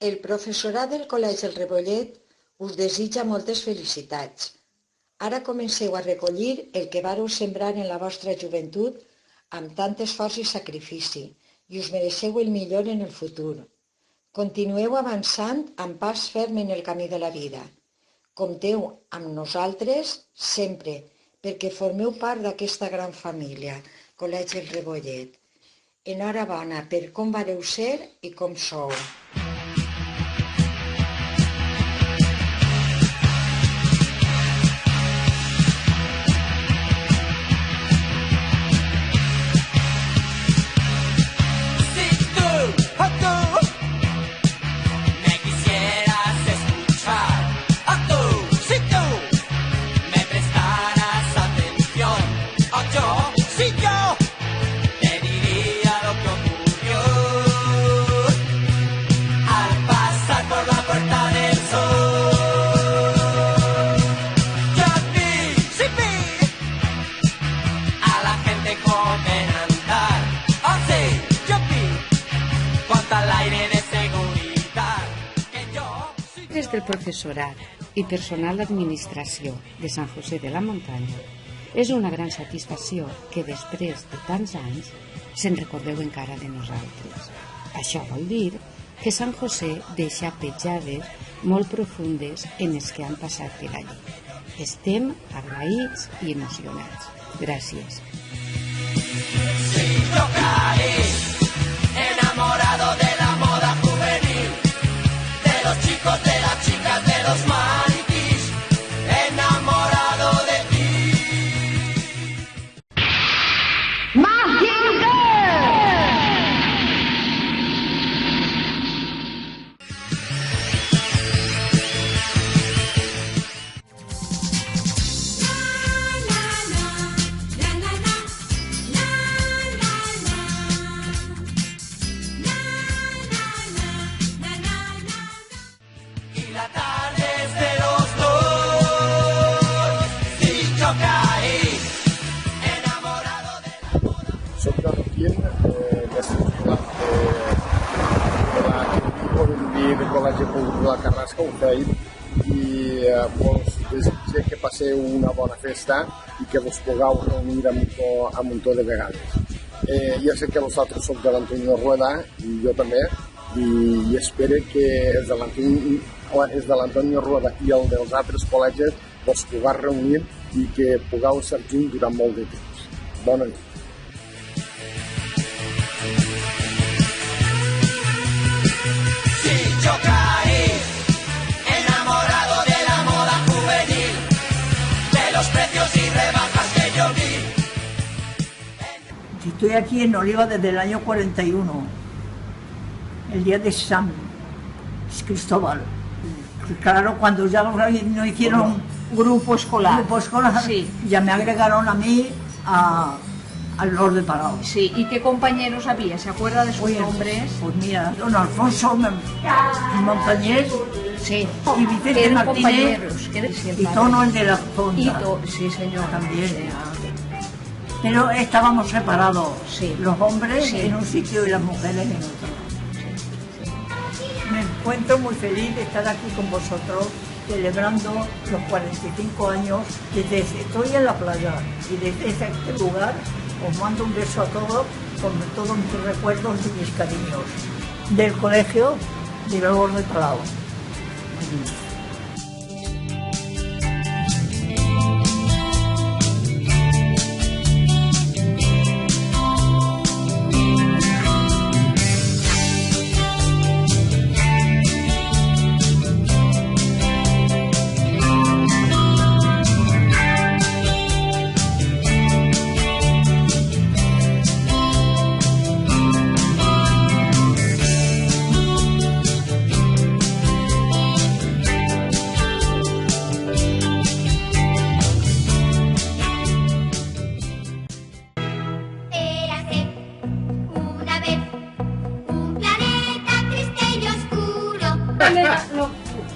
El professorat del Col·legi El Rebollet us desitja moltes felicitats. Ara comenceu a recollir el que vareu sembrar en la vostra joventut amb tant esforç i sacrifici i us mereixeu el millor en el futur. Continueu avançant amb pas ferm en el camí de la vida. Compteu amb nosaltres sempre, perquè formeu part d'aquesta gran família, Col·legi El Rebollet. Enhorabona per com vareu ser i com sou. Membres del professorat i personal d'administració de Sant José de la Muntanya, és una gran satisfacció que després de tants anys se'n recordeu encara de nosaltres. Això vol dir que Sant José deixa petjades molt profundes en els que han passat per allí. Estem agraïts i emocionats. Gràcies. Si yo caí enamorado de la moda juvenil, de los chicos, de las chicas, de los maniquís, enamorado de ti. ¡Mágica! La tarde es de los dos. Si yo caí enamorado de la moda. Soc de Roquín, d'estructurat de Col·legi Públic de la Carrasca, ho feim, i vos desitge que passeu una bona festa i que vos pugueu reunir amb un to de vegades. Ja sé que vosaltres sou de l'Antonio Rueda, i jo també, i espero que els de l'Antonio Rueda i el dels altres col·legis vos pugueu reunir i que pugueu ser junts durant molt de temps. Bona nit. Si yo caí enamorado de la moda juvenil, de los precios y rebajas que yo vi. Estoy aquí en Oliva desde el año 41, el día de San Cristóbal. Claro, cuando ya no hicieron Grupo escolar. Sí. Ya me agregaron a mí al Lord de Palau. Sí, ¿y qué compañeros había? ¿Se acuerda de sus nombres? Pues mira, don Alfonso Montañés, Sí. y Vicente Martínez, y Tono el de la Zonda. Sí, señor. También. Sí. Pero estábamos separados, Sí. los hombres Sí. en un sitio y las mujeres en otro. Me encuentro muy feliz de estar aquí con vosotros celebrando los 45 años. Estoy en la playa y desde este lugar os mando un beso a todos con todos mis recuerdos y mis cariños del colegio de Lord de Palau.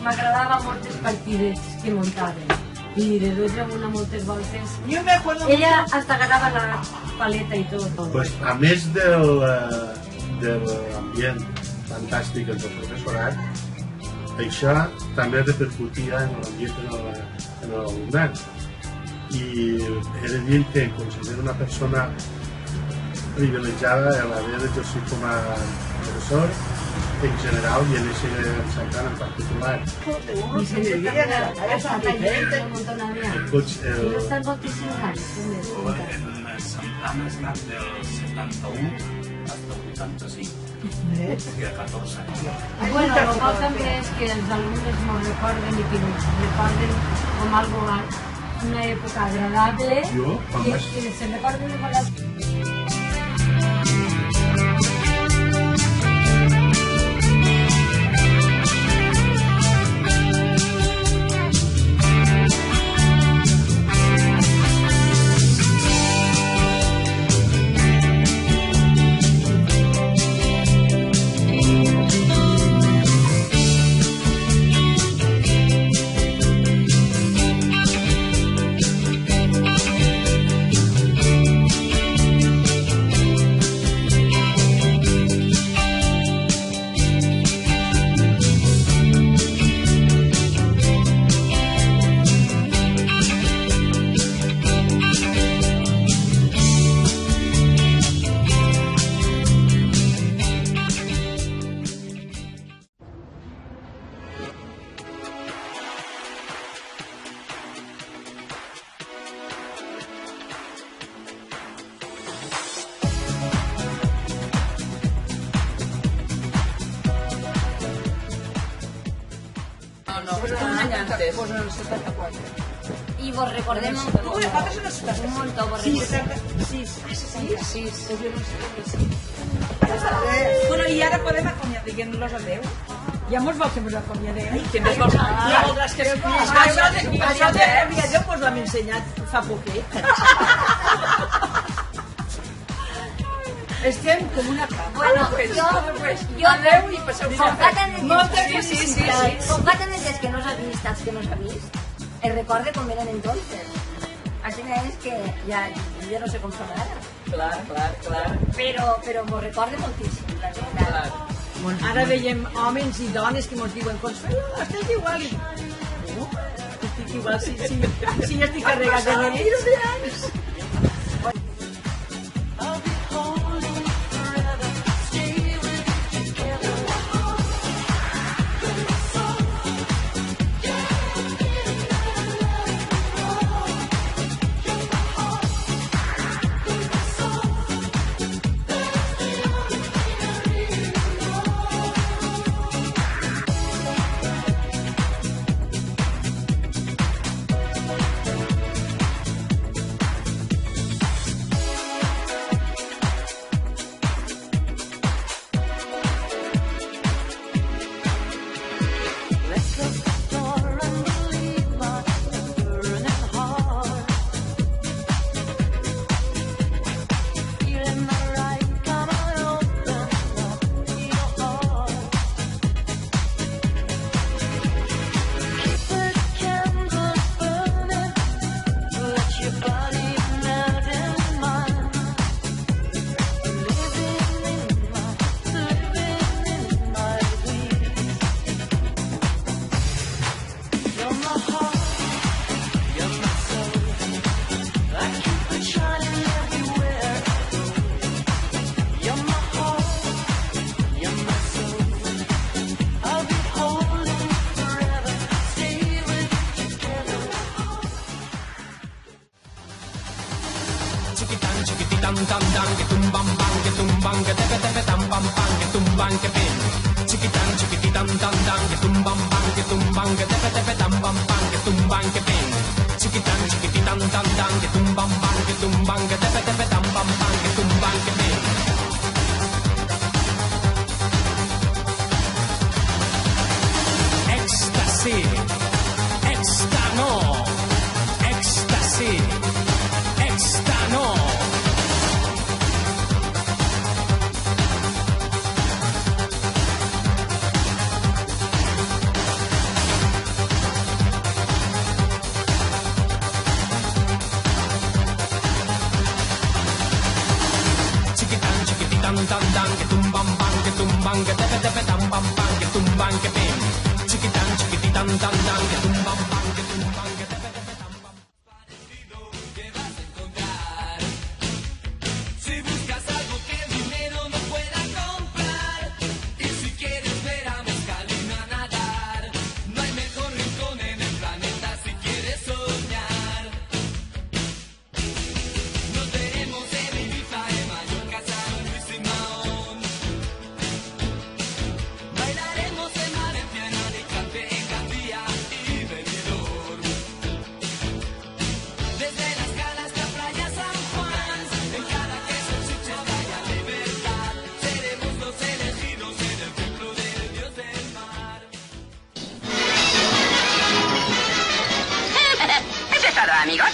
M'agradava molt els partits que muntaven i de dues en una moltes voltes. Yo me acuerdo Ella hasta ganava la paleta i tot. Pues, a més de l'ambient fantàstic del professor, escolar, això també repercutia en l'ambient en l'alumnat. I he de dir que em considero una persona privilegiada a l'haver d'exercir com a professor en general i en aquest Sant Joan en particular. Y se me olvida de la cabeza diferente. ¿No estás moltíssims anys? En Sant Joan ha estat del 71 fins al 85. Queda 14 anys. Bueno, lo que també és que els alumnes no recorden i que nos recorden com algo, una època agradable i que se recorden de coses. Un any antes. Pues en el 74. I vos recordem un montó. Un montó, vos recordem. 66. Pues jo no sé. Bueno, i ara podem acomiadar, diguem-los adeu. Ja mos vols que mos acomiadem? Que ens vols... Ja voldràs que es fes. Això de acomiadeu mos l'hem ensenyat fa poquet. Estem com una cama. Bueno, jo adeu i passeu com fa tant de temps que no s'ha vist, que no s'ha vist, el recorde com eren entonces. Així és que ja no sé com són ara. Clar. Però m'ho recorde moltíssim, la veritat. Ara veiem homes i dones que ens diuen Consuelo, estàs igual. No, estic igual si ja estic carregat de nenes. tam tam tam que tumban que tepe tepe tam pam pam que tumban que pin chiquitam tam tam que tumban que tepe tepe tam pam pam que tumban que pin chiquitam tam tam que tumban que tepe tepe tam pam pam que tumban que pin éxtasis éxtano éxtasis éxtano tam tam que tumban que tepe tepe tam pam pam que tumban tumban, que pim. Chiquitán, chiquititán, tan, tan, que tumban, pan, que tumban, que te pete, tan, pam. Parecido que vas a encontrar. Si buscas algo que el dinero no pueda comprar, y si quieres ver a Mezcalina nadar, no hay mejor rincón en el planeta si quieres soñar. Nos veremos en Ibiza, en Mallorca, San Luis y Mahón. Bailaremos en Valencia, en Alicante, en Gandía y Benidorm. Desde las Calas hasta Playa San Juan, en cada queso, chicha, haya libertad. Seremos los elegidos en el templo del dios del mar. Eso es todo, amigos.